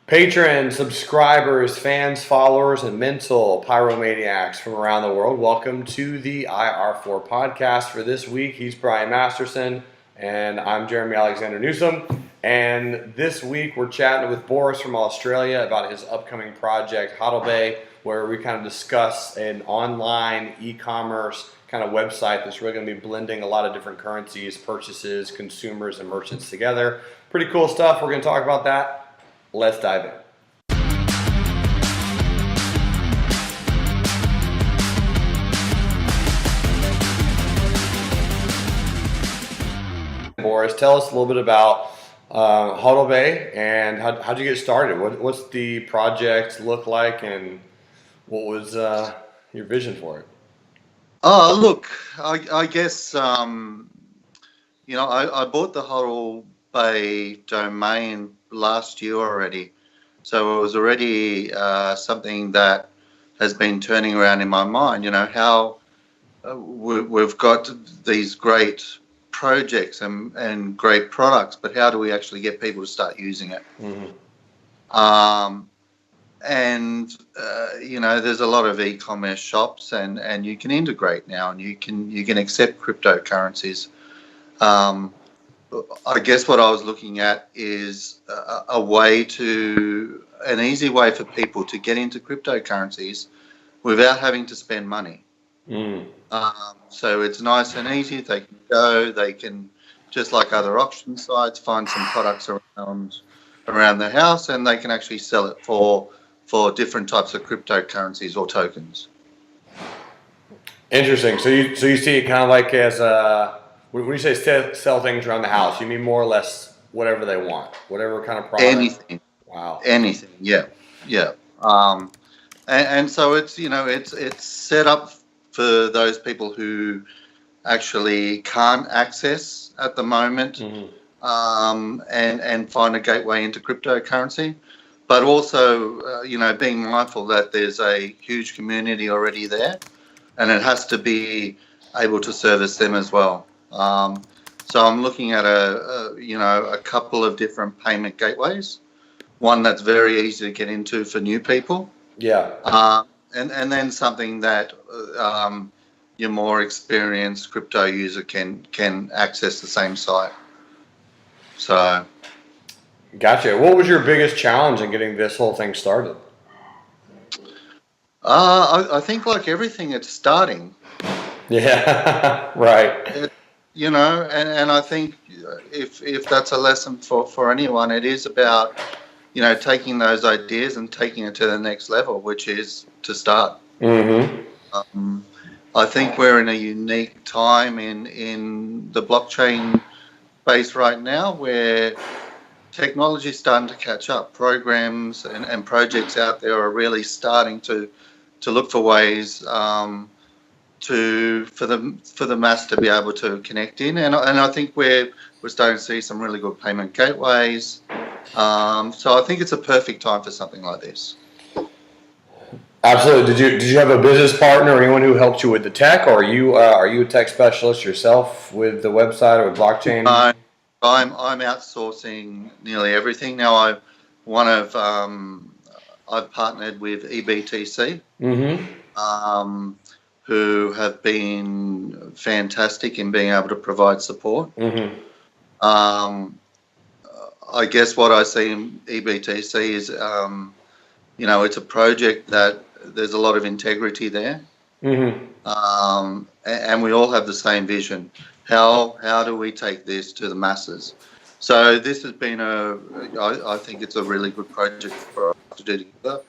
Patrons, subscribers, fans, followers, and mental pyromaniacs from around the world, welcome to the IR4 podcast. For this week, he's Brian Masterson, and I'm Jeremy Alexander Newsom. And this week, we're chatting with Boris from Australia about his upcoming project, HODLbay, where we kind of discuss an online e-commerce kind of website that's really going to be blending a lot of different currencies, purchases, consumers, and merchants together. Pretty cool stuff. We're going to talk about that. Let's dive in. Boris, tell us a little bit about HODLbay and how'd you get started? What's the project look like, and what was your vision for it? Oh, look, I guess, I bought the HODLbay domain last year already. So it was already something that has been turning around in my mind, how we've got these great projects and great products, but how do we actually get people to start using it? Mm-hmm. There's a lot of e-commerce shops and you can integrate now, and you can accept cryptocurrencies. I guess what I was looking at is an easy way for people to get into cryptocurrencies without having to spend money. So it's nice and easy. They can, just like other auction sites, find some products around the house, and they can actually sell it for different types of cryptocurrencies or tokens. Interesting. So you see it kind of like as when you say sell things around the house, you mean more or less whatever they want, whatever kind of product? Anything. Wow. Anything. Yeah. And so it's set up for those people who actually can't access at the moment, and find a gateway into cryptocurrency, but also being mindful that there's a huge community already there, and it has to be able to service them as well. So I'm looking at a couple of different payment gateways. One that's very easy to get into for new people. Yeah. And then something that your more experienced crypto user can access the same site. So. Gotcha. What was your biggest challenge in getting this whole thing started? I think like everything, it's starting. Yeah. Right. And I think if that's a lesson for anyone, it is about, taking those ideas and taking it to the next level, which is to start. Mm-hmm. I think we're in a unique time in the blockchain space right now, where technology is starting to catch up. Programs and projects out there are really starting to look for ways for the mass to be able to connect in, and I think we're starting to see some really good payment gateways. So I think it's a perfect time for something like this. Absolutely. Did you have a business partner or anyone who helped you with the tech, or are you a tech specialist yourself with the website or with blockchain? I'm outsourcing nearly everything now. I've partnered with EBTC. Mm-hmm. Who have been fantastic in being able to provide support. Mm-hmm. I guess what I see in EBTC is, it's a project that there's a lot of integrity there. Mm-hmm. And we all have the same vision. How do we take this to the masses? So this has been I think it's a really good project for us to do together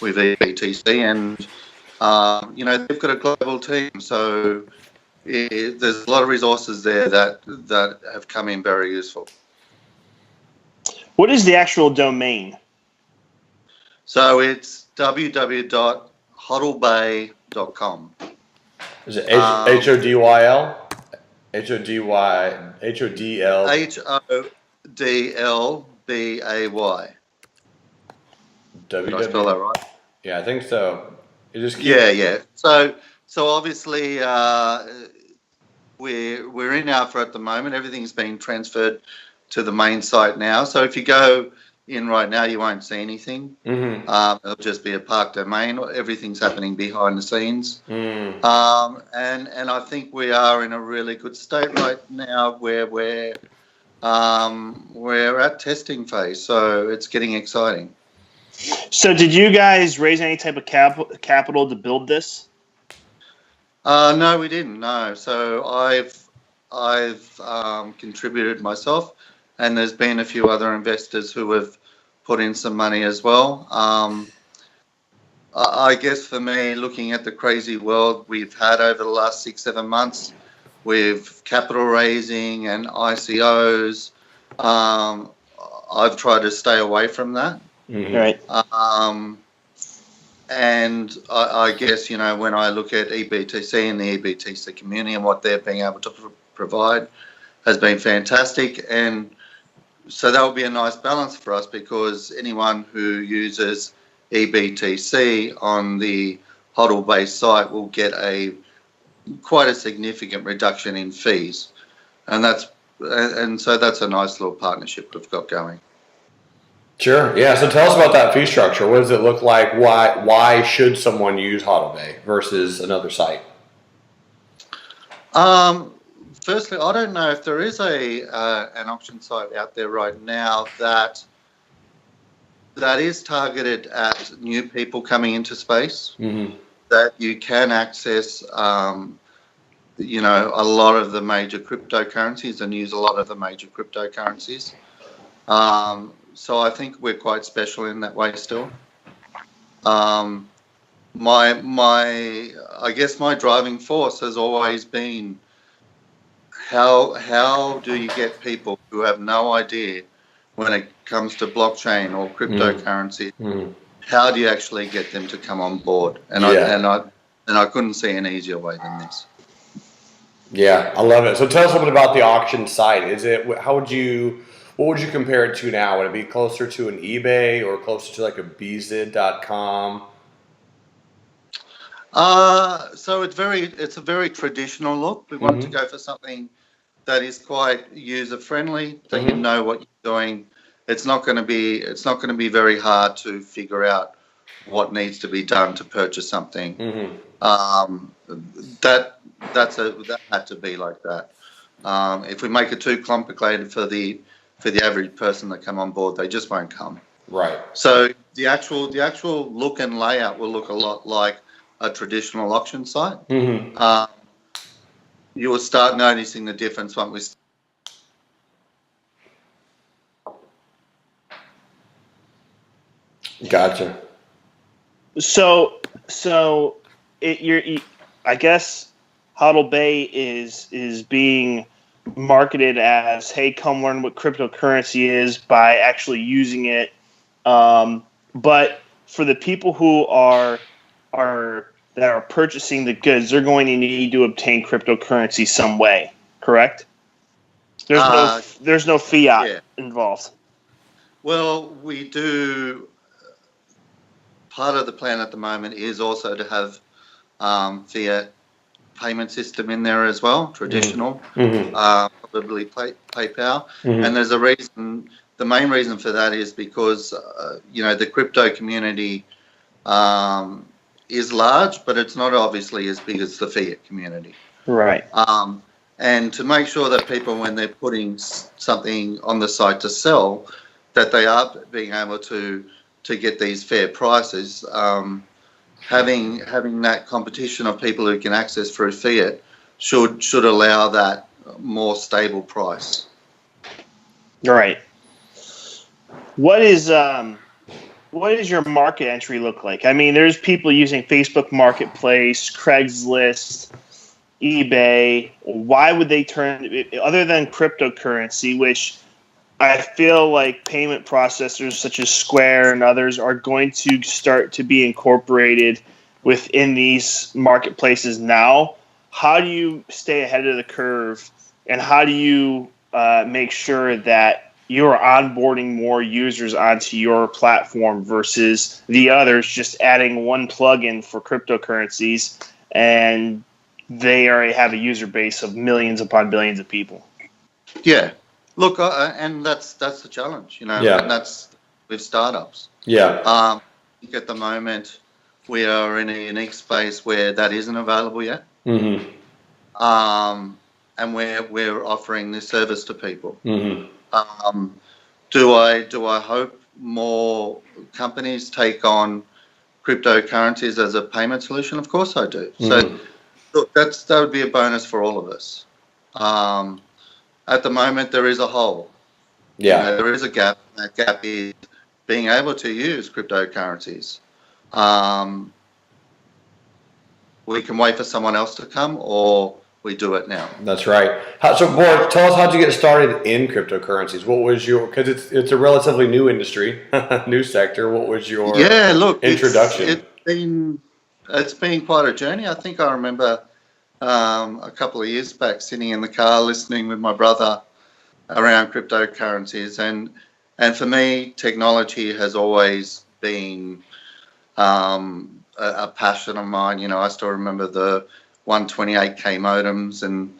with EBTC, and they've got a global team, so there's a lot of resources there that have come in very useful. What is the actual domain? So it's www.hodlbay.com. Is it HODYL? HODL? HODLbay. Did I spell that right? Yeah, I think so. Yeah. So obviously we're in Alpha at the moment. Everything's being transferred to the main site now. So if you go in right now, you won't see anything. Mm-hmm. It'll just be a park domain. Everything's happening behind the scenes. Mm. And I think we are in a really good state right now where we're at testing phase, so it's getting exciting. So did you guys raise any type of capital to build this? No, we didn't. No, so I've contributed myself, and there's been a few other investors who have put in some money as well. I guess for me, looking at the crazy world we've had over the last 6-7 months with capital raising and ICOs, I've tried to stay away from that. Mm-hmm. Right. And I guess, you know, when I look at EBTC and the EBTC community and what they're being able to provide has been fantastic. And so that will be a nice balance for us, because anyone who uses EBTC on the HODLbay site will get quite a significant reduction in fees. And so that's a nice little partnership we've got going. Sure. Yeah. So tell us about that fee structure. What does it look like? Why should someone use HODLbay versus another site? Firstly, I don't know if there is an auction site out there right now that is targeted at new people coming into space. Mm-hmm. That you can access, you know, a lot of the major cryptocurrencies and use a lot of the major cryptocurrencies. So I think we're quite special in that way still. I guess my driving force has always been how do you get people who have no idea when it comes to blockchain or cryptocurrency? Mm-hmm. How do you actually get them to come on board? And I couldn't see an easier way than this. Yeah, I love it. So tell us a little bit about the auction site. What would you compare it to now? Would it be closer to an eBay or closer to like a bzid.com? So it's a very traditional look. We want to go for something that is quite user friendly, that you know what you're doing. It's not going to be very hard to figure out what needs to be done to purchase something. That had to be like that. If we make it too complicated for the average person that come on board, they just won't come. Right. So the actual look and layout will look a lot like a traditional auction site. You will start noticing the difference when we. Gotcha. So I guess HODLbay is being marketed as, hey, come learn what cryptocurrency is by actually using it. But for the people who are purchasing the goods, they're going to need to obtain cryptocurrency some way, correct? There's no fiat involved. Well, we do. Part of the plan at the moment is also to have fiat payment system in there as well, traditional, probably PayPal. And there's a reason. The main reason for that is because the crypto community is large, but it's not obviously as big as the fiat community. Right. And to make sure that people, when they're putting something on the site to sell, that they are being able to get these fair prices, having that competition of people who can access through fiat should allow that more stable price. Right. What is your market entry look like? I mean, there's people using Facebook Marketplace, Craigslist, eBay. Why would they turn, other than cryptocurrency, which I feel like payment processors such as Square and others are going to start to be incorporated within these marketplaces now? How do you stay ahead of the curve, and how do you make sure that you're onboarding more users onto your platform versus the others just adding one plugin for cryptocurrencies and they already have a user base of millions upon billions of people? Yeah. Look, and that's the challenge, Yeah. And with startups. Yeah. I think at the moment we are in a unique space where that isn't available yet. Mm-hmm. And we're offering this service to people. Mm-hmm. Do I hope more companies take on cryptocurrencies as a payment solution? Of course I do. Mm-hmm. So look, that would be a bonus for all of us. At the moment, there is a hole. Yeah. You know, there is a gap. That gap is being able to use cryptocurrencies. We can wait for someone else to come, or we do it now. That's right. So, Boris, tell us how'd you get started in cryptocurrencies? What was your, because it's a relatively new industry, new sector. What was your introduction? It's been quite a journey. I think I remember a couple of years back sitting in the car listening with my brother around cryptocurrencies, and for me, technology has always been a passion of mine. You know, I still remember the 128K modems and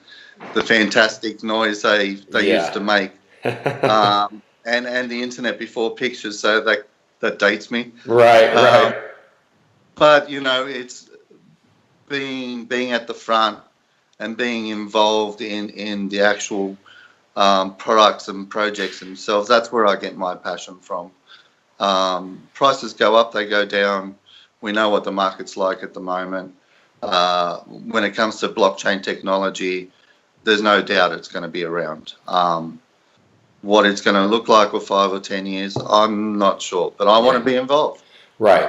the fantastic noise they used to make, and the internet before pictures. So that dates me. Right. But you know, it's being at the front and being involved in the actual products and projects themselves. That's where I get my passion from. Prices go up, they go down. We know what the market's like at the moment. When it comes to blockchain technology, there's no doubt it's going to be around. What it's going to look like for 5 or 10 years, I'm not sure, but I want to be involved. Right.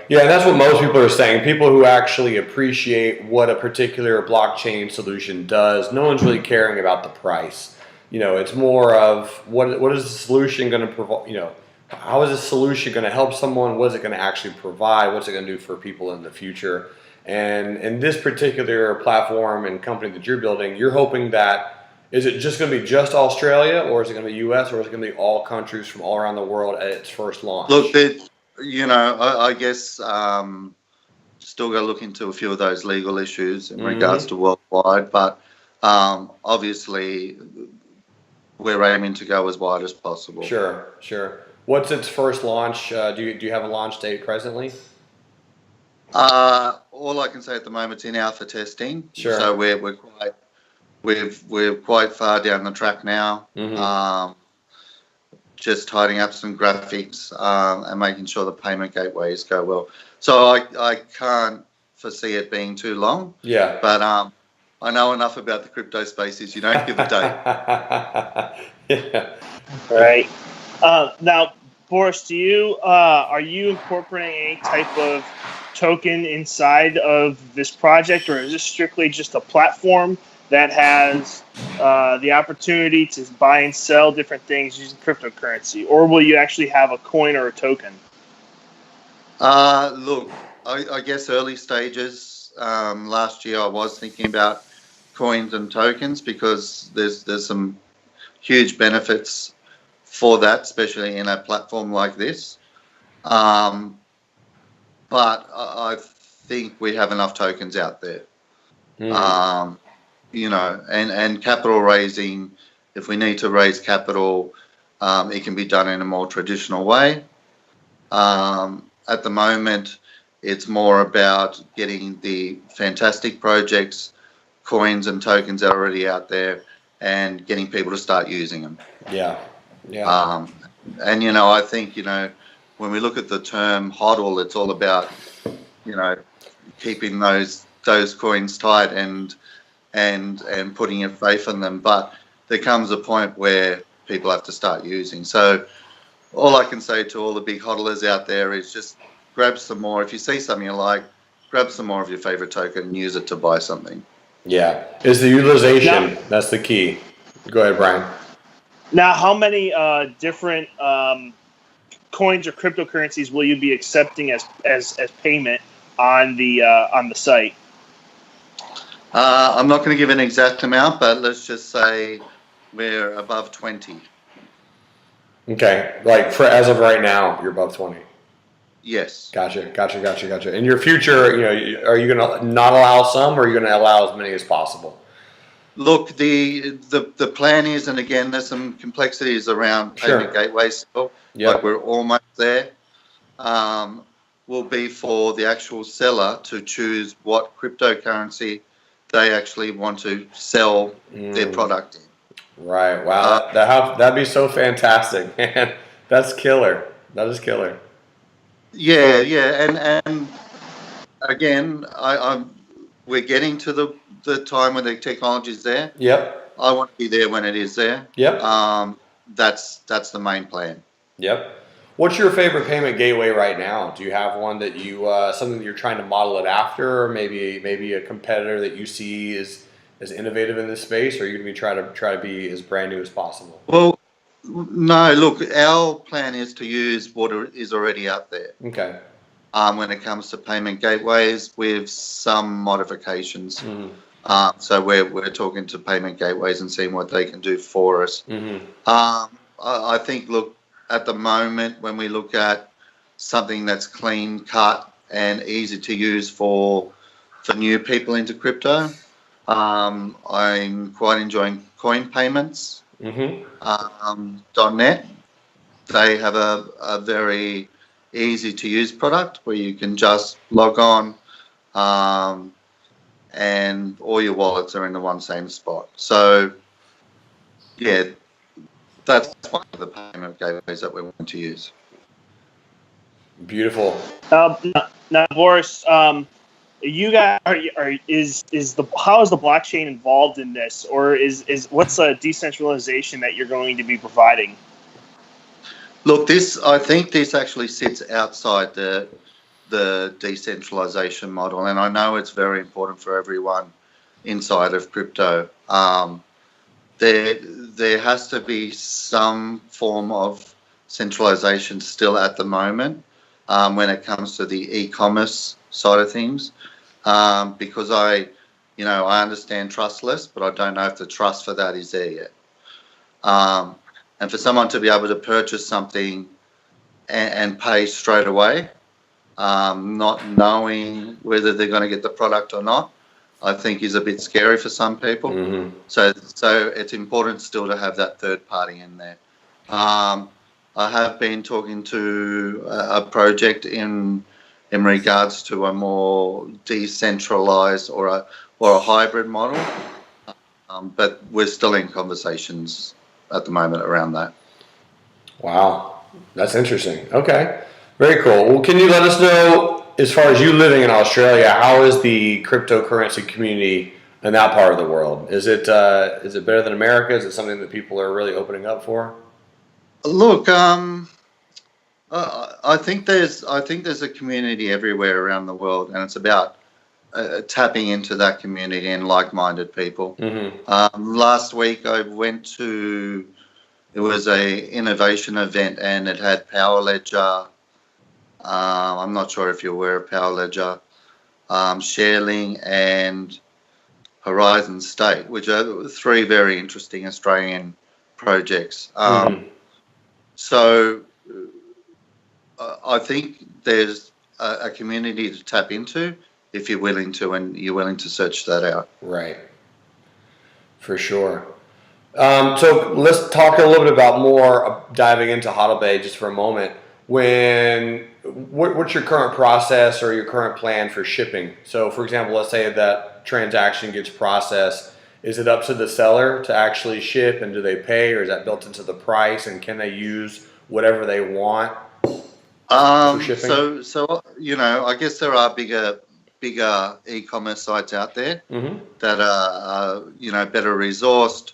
Yeah, and that's what most people are saying. People who actually appreciate what a particular blockchain solution does, no one's really caring about the price. You know, it's more of what is the solution going to provide, you know, how is this solution going to help someone? What is it going to actually provide? What's it going to do for people in the future? And in this particular platform and company that you're building, you're hoping that, is it just going to be just Australia, or is it going to be US, or is it going to be all countries from all around the world at its first launch? Look, you know, I guess still got to look into a few of those legal issues in regards to worldwide, but obviously we're aiming to go as wide as possible. Sure. What's its first launch? Do you have a launch date presently? All I can say at the moment is in alpha testing. Sure. So we're quite far down the track now. Just tidying up some graphics and making sure the payment gateways go well. So I can't foresee it being too long. Yeah. But I know enough about the crypto spaces. You don't give a date. Yeah. Right. Now, Boris, are you incorporating any type of token inside of this project, or is this strictly just a platform that has the opportunity to buy and sell different things using cryptocurrency, or will you actually have a coin or a token? Look, I guess early stages. Last year, I was thinking about coins and tokens because there's some huge benefits for that, especially in a platform like this. But I think we have enough tokens out there. You know, and capital raising, if we need to raise capital, it can be done in a more traditional way. At the moment, it's more about getting the fantastic projects, coins and tokens that are already out there, and getting people to start using them. Yeah. And, you know, I think, you know, when we look at the term HODL, it's all about, you know, keeping those coins tight and putting your faith in them. But there comes a point where people have to start using. So all I can say to all the big hodlers out there is just grab some more. If you see something you like, grab some more of your favorite token and use it to buy something. Yeah. It's the utilization. That's the key. Go ahead, Brian. Now, how many different coins or cryptocurrencies will you be accepting as payment on the site? I'm not going to give an exact amount, but let's just say we're above 20. Okay. Like as of right now, you're above 20. Yes. Gotcha. In your future, you know, are you going to not allow some, or are you going to allow as many as possible? Look, the plan is, and again, there's some complexities around payment gateways still. Like we're almost there. Will be for the actual seller to choose what cryptocurrency they actually want to sell their product in. Right. Wow. That'd be so fantastic, man. That's killer. That is killer. Yeah, yeah, and again, we're getting to the time when the technology is there. Yep. I want to be there when it is there. Yep. That's the main plan. Yep. What's your favorite payment gateway right now? Do you have one that you something that you're trying to model it after, or maybe a competitor that you see is innovative in this space, or are you going to try to be as brand new as possible? Well, no. Look, our plan is to use what is already out there. Okay. When it comes to payment gateways, with some modifications. So we're talking to payment gateways and seeing what they can do for us. I think, look, at the moment, when we look at something that's clean cut and easy to use for new people into crypto, I'm quite enjoying coin payments. .net, they have a very easy to use product where you can just log on and all your wallets are in the one same spot. So, yeah, that's one of the payment gateways that we want to use. Beautiful. Now, Boris, you guys how is the blockchain involved in this, or is what's a decentralization that you're going to be providing? Look, I think this actually sits outside the decentralization model, and I know it's very important for everyone inside of crypto. There has to be some form of centralization still at the moment when it comes to the e-commerce side of things, because I understand trustless, but I don't know if the trust for that is there yet. And for someone to be able to purchase something and pay straight away, not knowing whether they're going to get the product or not, I think is a bit scary for some people. So it's important still to have that third party in there. I have been talking to a project in regards to a more decentralized or a hybrid model, but we're still in conversations at the moment around that. Wow, that's interesting. Okay, very cool. Well, can you let us know, as far as you living in Australia, how is the cryptocurrency community in that part of the world? Is it better than America? Is it something that people are really opening up for? Look, I think there's a community everywhere around the world, and it's about tapping into that community and like-minded people. Last week I went to, it was a innovation event, and it had Power Ledger. I'm not sure if you're aware of Power Ledger, Shareling, and Horizon State, which are three very interesting Australian projects. So I think there's a community to tap into if you're willing to, and you're willing to search that out. Right. For sure. So let's talk a little bit about more diving into HODLbay just for a moment. What's your current process or your current plan for shipping? So, for example, let's say that transaction gets processed. Is it up to the seller to actually ship, and do they pay, or is that built into the price? And can they use whatever they want for shipping? So I guess there are bigger e-commerce sites out there that are better resourced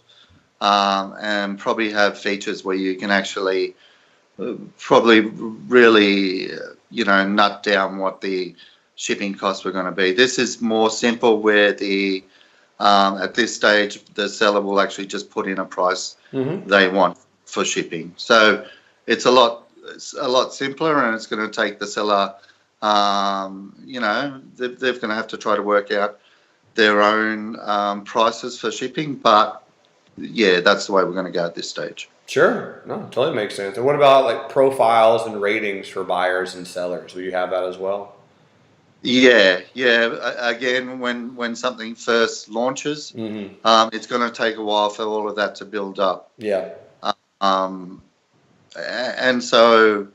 and probably have features where you can actually probably really nut down what the shipping costs were going to be. This is more simple, where at this stage the seller will actually just put in a price they want for shipping. So it's a lot simpler, and it's going to take the seller, they're going to have to try to work out their own prices for shipping. But yeah, that's the way we're going to go at this stage. Sure. No, totally makes sense. And what about like profiles and ratings for buyers and sellers? Will you have that as well? Yeah. Again, when something first launches, it's going to take a while for all of that to build up. Yeah. Um, and so,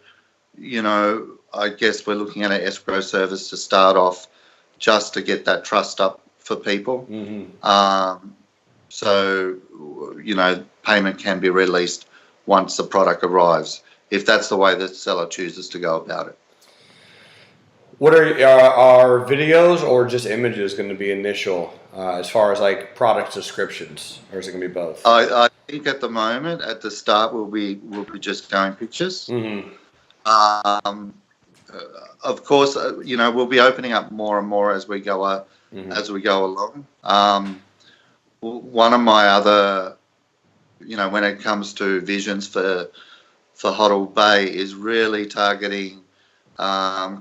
I guess we're looking at an escrow service to start off, just to get that trust up for people. So, payment can be released once the product arrives, if that's the way the seller chooses to go about it. What are videos or just images going to be initial as far as like product descriptions, or is it going to be both? I think at the moment, at the start, we'll be just going pictures. Of course, we'll be opening up more and more as we go along. One of my other, when it comes to visions for HODLbay, is really targeting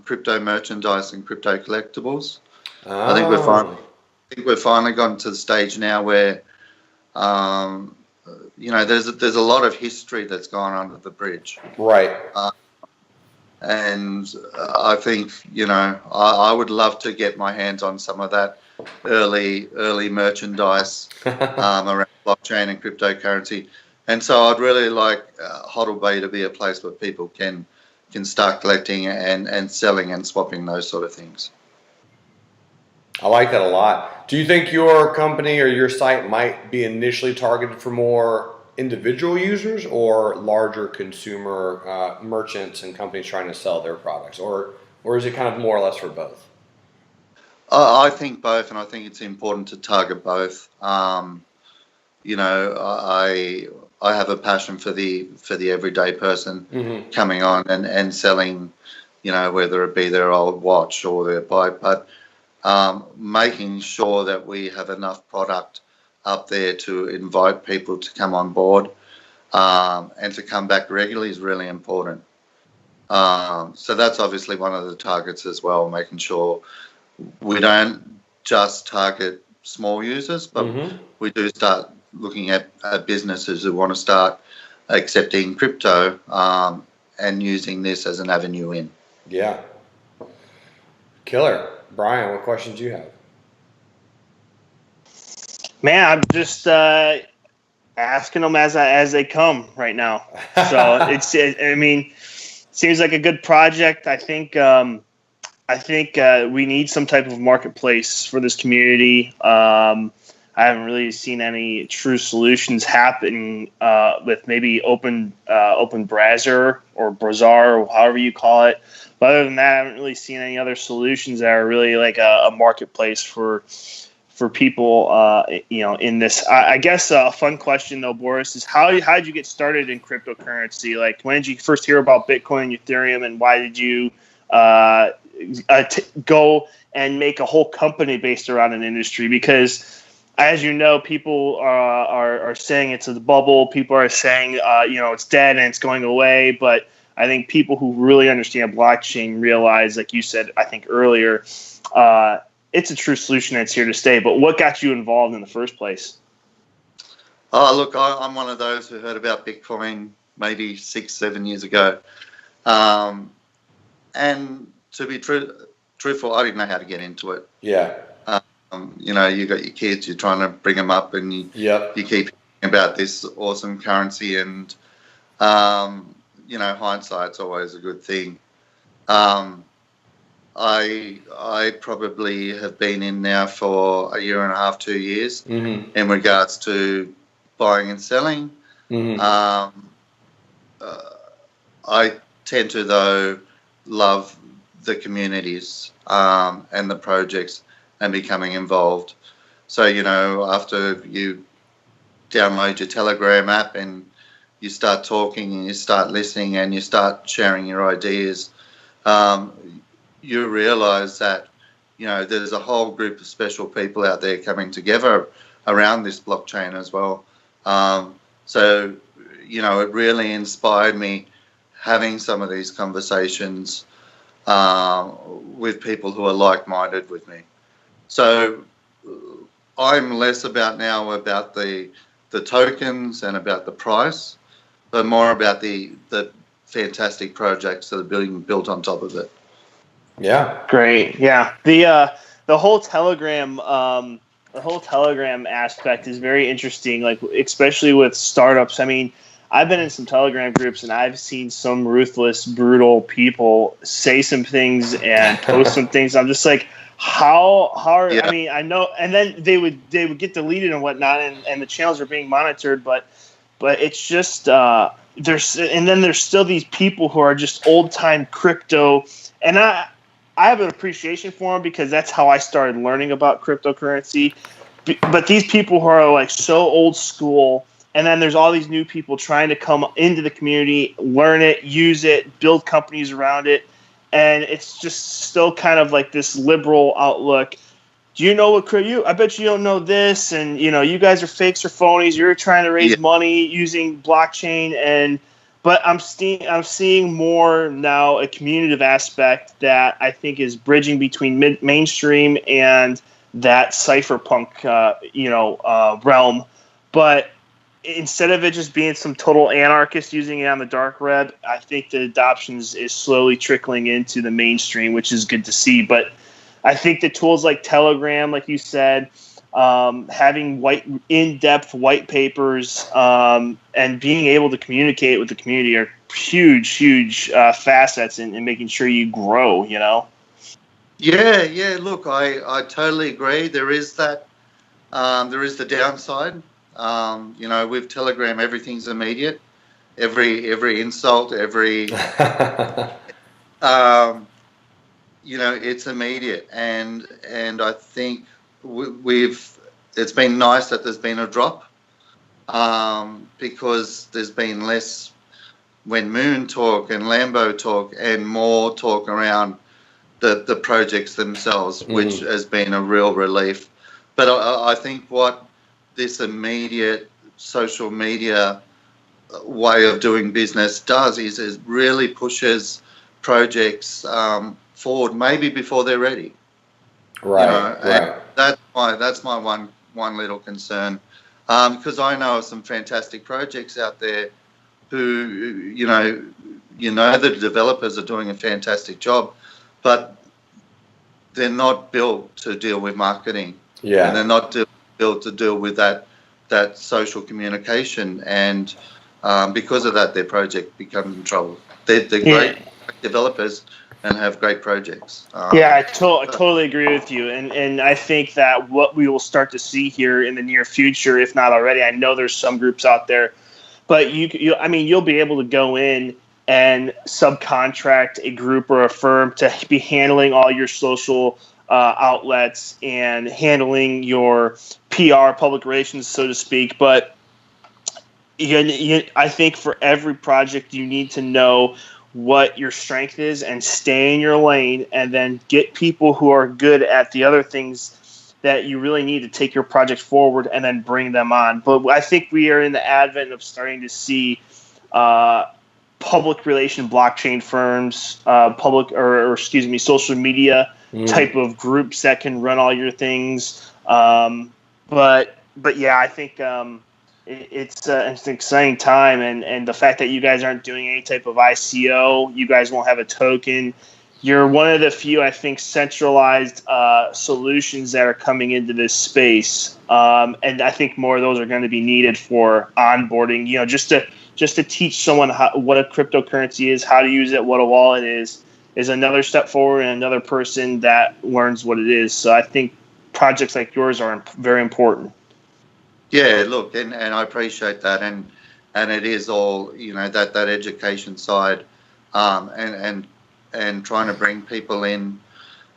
crypto merchandise and crypto collectibles. I think we've finally gotten to the stage now where there's a lot of history that's gone under the bridge. Right. And I think, I would love to get my hands on some of that early merchandise around blockchain and cryptocurrency. And so I'd really like HODLbay to be a place where people can start collecting and selling and swapping those sort of things. I like that a lot. Do you think your company or your site might be initially targeted for more individual users or larger consumer merchants and companies trying to sell their products, or is it kind of more or less for both? I think both, and I think it's important to target both. I have a passion for the everyday person coming on and selling, whether it be their old watch or their bike, but making sure that we have enough product up there to invite people to come on board and to come back regularly is really important. So that's obviously one of the targets as well, making sure we don't just target small users, but we do start looking at businesses who want to start accepting crypto and using this as an avenue in. Yeah. Killer. Brian, what questions do you have? Man, I'm just asking them as they come right now. So seems like a good project. I think we need some type of marketplace for this community. I haven't really seen any true solutions happen with maybe open browser or bazaar or however you call it. But other than that, I haven't really seen any other solutions that are really like a marketplace for people, in this. I guess a fun question though, Boris, is how did you get started in cryptocurrency? Like, when did you first hear about Bitcoin and Ethereum, and why did you go and make a whole company based around an industry? Because, as you know, people are saying it's a bubble. People are saying, it's dead and it's going away. But I think people who really understand blockchain realize, like you said, I think earlier, it's a true solution that's here to stay. But what got you involved in the first place? Oh, look, I'm one of those who heard about Bitcoin maybe 6-7 years ago. And to be truthful, I didn't know how to get into it. Yeah. You got your kids, you're trying to bring them up, and you keep hearing about this awesome currency, and hindsight's always a good thing. I probably have been in now for 1.5 years, 2 years in regards to buying and selling. I tend to, though, love the communities and the projects and becoming involved. So, after you download your Telegram app and you start talking and you start listening and you start sharing your ideas, you realize that, there's a whole group of special people out there coming together around this blockchain as well. So, it really inspired me having some of these conversations with people who are like-minded with me. So I'm less about the tokens and about the price, but more about the fantastic projects that are being built on top of it. Yeah. Great. Yeah. The whole Telegram aspect is very interesting, like especially with startups. I mean, I've been in some Telegram groups and I've seen some ruthless, brutal people say some things and post some things. I'm just like, I Yeah. mean, I know, and then they would get deleted and whatnot, and the channels are being monitored, but it's just there's still these people who are just old time crypto, and I have an appreciation for them because that's how I started learning about cryptocurrency. But these people who are like so old school, and then there's all these new people trying to come into the community, learn it, use it, build companies around it, and it's just still kind of like this liberal outlook. Do you know what I bet you don't know this, and you guys are fakes or phonies. You're trying to Yeah. raise money using blockchain, but I'm seeing more now a communicative aspect that I think is bridging between mainstream and that cypherpunk realm. But instead of it just being some total anarchist using it on the dark web, I think the adoption is slowly trickling into the mainstream, which is good to see. But I think the tools like Telegram, like you said, having in-depth white papers, and being able to communicate with the community are huge facets in making sure you grow. Yeah, yeah. Look, I totally agree. There is that. There is the downside. With Telegram, everything's immediate. Every insult, um, it's immediate, and I think we've. It's been nice that there's been a drop, because there's been less when Moon talk and Lambo talk, and more talk around the projects themselves, which has been a real relief. But I think what this immediate social media way of doing business does is it really pushes projects forward, maybe before they're ready. Right. And Right. that's my one little concern, because I know of some fantastic projects out there who the developers are doing a fantastic job, but they're not built to deal with marketing, and they're Yeah. not built to deal with that social communication, and because of that, their project becomes in trouble. They're Yeah. great developers and have great projects. Yeah, I totally agree with you, and I think that what we will start to see here in the near future, if not already, I know there's some groups out there, but I mean, you'll be able to go in and subcontract a group or a firm to be handling all your social outlets and handling your PR, public relations, so to speak. But I think for every project, you need to know what your strength is and stay in your lane, and then get people who are good at the other things that you really need to take your project forward, and then bring them on. But I think we are in the advent of starting to see uh, public relation blockchain firms, excuse me, social media type of groups that can run all your things. But yeah, I think it's an exciting time, and the fact that you guys aren't doing any type of ICO, you guys won't have a token. You're one of the few, I think, centralized solutions that are coming into this space, and I think more of those are going to be needed for onboarding. Just to teach someone what a cryptocurrency is, how to use it, what a wallet is another step forward, and another person that learns what it is. So I think projects like yours are very important. Yeah, look, and I appreciate that, and it is all that education side, and trying to bring people in,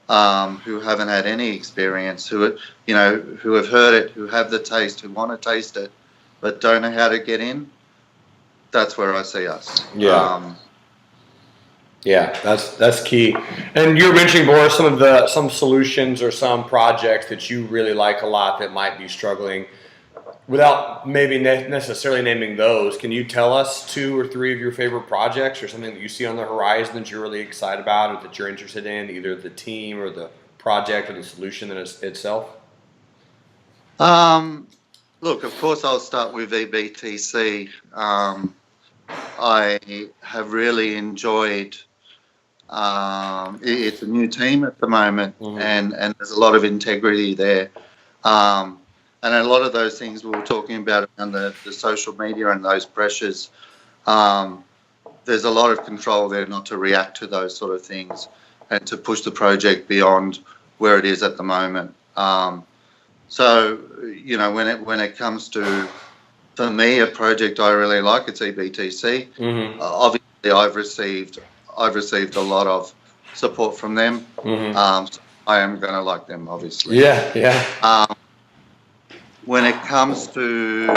who haven't had any experience, who have heard it, who have the taste, who want to taste it, but don't know how to get in. That's where I see us. Yeah. Yeah, that's key. And you're mentioning, Boris, some solutions or some projects that you really like a lot that might be struggling. Without maybe necessarily naming those, can you tell us 2 or 3 of your favorite projects, or something that you see on the horizon that you're really excited about, or that you're interested in, either the team or the project or the solution itself? Um, Look, of course, I'll start with EBTC. I have really enjoyed It's a new team at the moment, Mhm. and there's a lot of integrity there. And a lot of those things we were talking about on the social media and those pressures, there's a lot of control there not to react to those sort of things and to push the project beyond where it is at the moment. So, you know, when it comes to, for me, a project I really like, it's EBTC. Mhm. Obviously, I've received a lot of support from them. Mhm. So I am going to like them, obviously. Yeah. Yeah. When it comes to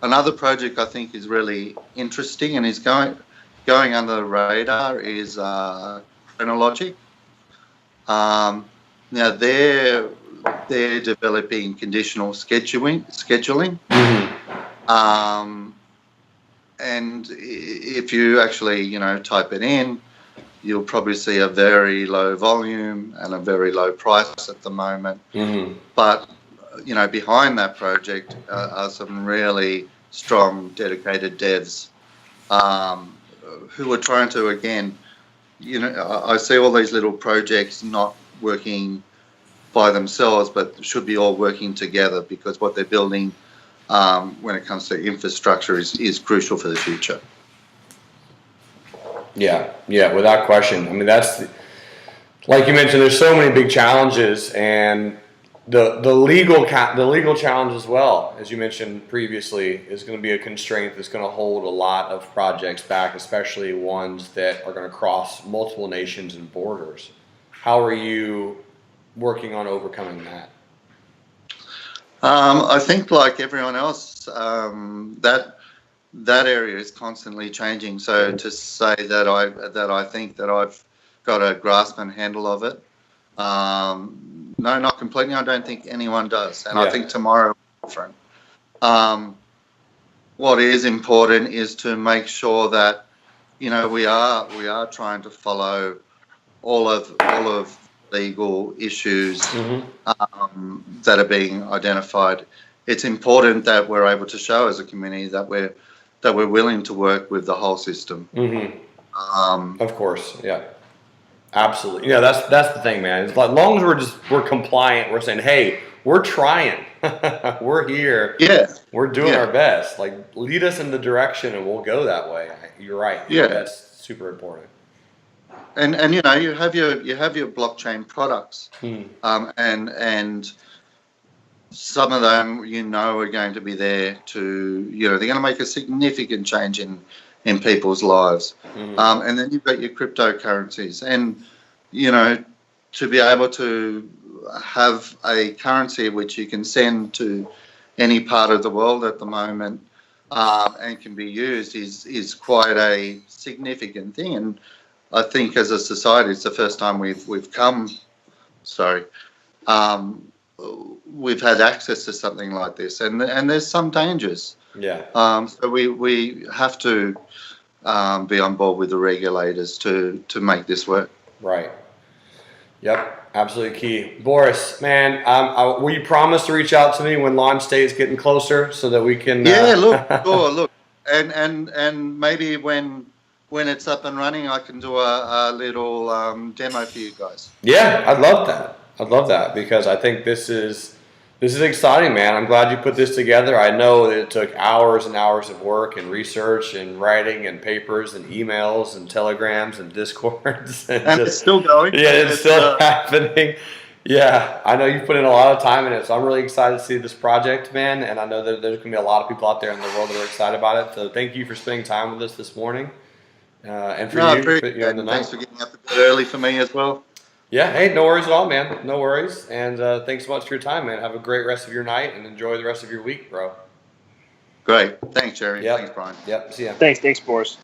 another project I think is really interesting and is going under the radar is Chronology. Now they're developing conditional scheduling. And if you actually, you know, type it in, you'll probably see a very low volume and a very low price at the moment. But, you know, behind that project are some really strong, dedicated devs who are trying to, again, you know, I see all these little projects not working by themselves, but should be all working together, because what they're building when it comes to infrastructure is crucial for the future. Yeah, without question. I mean, that's like you mentioned. There's so many big challenges, and the legal challenge as well, as you mentioned previously, is going to be a constraint that's going to hold a lot of projects back, especially ones that are going to cross multiple nations and borders. How are you working on overcoming that? I think, like everyone else, that area is constantly changing. So to say that I think that I've got a grasp and handle of it, no, not completely. I don't think anyone does, and I think tomorrow will be different. What is important is to make sure that, you know, we are trying to follow all of legal issues that are being identified. It's important that we're able to show as a community that we're willing to work with the whole system. Of course, yeah, absolutely. Yeah, that's the thing, man. It's like, as long as we're compliant, we're saying, hey, we're trying, we're here, we're doing our best. Like, lead us in the direction, and we'll go that way. You're right. Yeah, that's super important. And you know, you have your blockchain products, and some of them, you know, are going to be there to, you know, they're going to make a significant change in people's lives. And then you've got your cryptocurrencies, and, you know, to be able to have a currency which you can send to any part of the world at the moment and can be used is quite a significant thing. And I think as a society, it's the first time we've had access to something like this, and there's some dangers. So we have to be on board with the regulators to make this work. Right. Yep. Absolutely key. Boris, man, will you promise to reach out to me when launch day is getting closer so that we can? Look, and maybe when it's up and running, I can do a little demo for you guys. Yeah, I'd love that because I think this is exciting, man. I'm glad you put this together. I know that it took hours and hours of work and research and writing and papers and emails and telegrams and discords. And it's still going. Yeah, it's still happening. Yeah, I know you've put in a lot of time in it, so I'm really excited to see this project, man. And I know that there's going to be a lot of people out there in the world that are excited about it. So thank you for spending time with us this morning. And for you in the night. Thanks for getting up a bit early for me as well. Yeah, hey, no worries at all, man. No worries. And thanks so much for your time, man. Have a great rest of your night and enjoy the rest of your week, bro. Great. Thanks, Jerry. Yep. Thanks, Brian. Yep. See ya. Thanks, Boris.